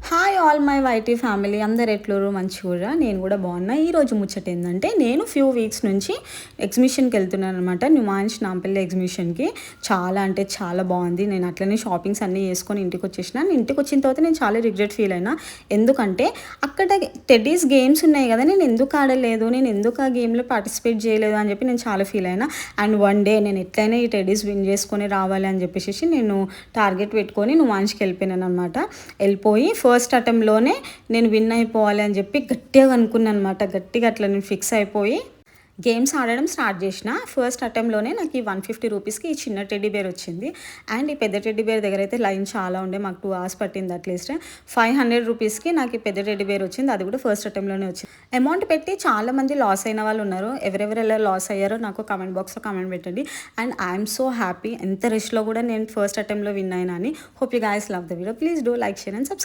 Hi all my వైటీ family, అందరు ఎట్లూరు మంచిగా. నేను కూడా బాగున్నా. ఈరోజు ముచ్చట ఏంటంటే, నేను ఫ్యూ వీక్స్ నుంచి ఎగ్జిబిషన్కి వెళ్తున్నాను అనమాట. న్యూమాన్స్ నాంపల్లి ఎగ్జిబిషన్కి. చాలా అంటే చాలా బాగుంది. నేను అట్లనే షాపింగ్స్ అన్నీ వేసుకొని ఇంటికి వచ్చేసిన. ఇంటికి వచ్చిన తర్వాత నేను చాలా రిగ్రెట్ ఫీల్ అయినా. ఎందుకంటే అక్కడ టెడ్డీస్ గేమ్స్ ఉన్నాయి కదా, నేను ఎందుకు ఆడలేదు, నేను ఎందుకు ఆ గేమ్లో పార్టిసిపేట్ చేయలేదు అని చెప్పి నేను చాలా ఫీల్ అయినా. అండ్ వన్ డే నేను ఎట్లయినా ఈ టెడ్డీస్ విన్ చేసుకొని రావాలి అని చెప్పేసి నేను టార్గెట్ పెట్టుకొని న్యూమాన్స్కి వెళ్ళిపోయినాను అనమాట. వెళ్ళిపోయి ఫస్ట్ అటెంప్ట్లోనే నేను విన్ అయిపోవాలి అని చెప్పి గట్టిగా అనుకున్నాను అనమాట. గట్టిగా అట్లా నేను ఫిక్స్ అయిపోయి గేమ్స్ ఆడడం స్టార్ట్ చేసిన. ఫస్ట్ అటెంప్ట్లోనే నాకు ఈ 150 రూపీస్కి ఈ చిన్న టెడ్డీ బేర్ వచ్చింది. అండ్ ఈ పెద్ద టెడ్డీ బేర్ దగ్గర అయితే లైన్ చాలా ఉండే, మాకు 2 hours పట్టింది. అట్లీస్ట్ 500 రూపీస్కి నాకు ఈ పెద్ద టెడ్డీ బేర్ వచ్చింది. అది కూడా ఫస్ట్ అటెంప్ట్లోనే వచ్చింది. అమౌంట్ పెట్టి చాలామంది లాస్ అయిన వాళ్ళు ఉన్నారు. ఎవరెవరు ఎలా లాస్ అయ్యారో నాకు కామెంట్ బాక్స్లో కామెంట్ పెట్టండి. అండ్ ఐఎమ్ సో హ్యాపీ, ఎంత రిష్లో కూడా నేను ఫస్ట్ అటెంప్ట్లో విన్ అయినా అని. Hope you guys love the video. Please do like, share and subscribe.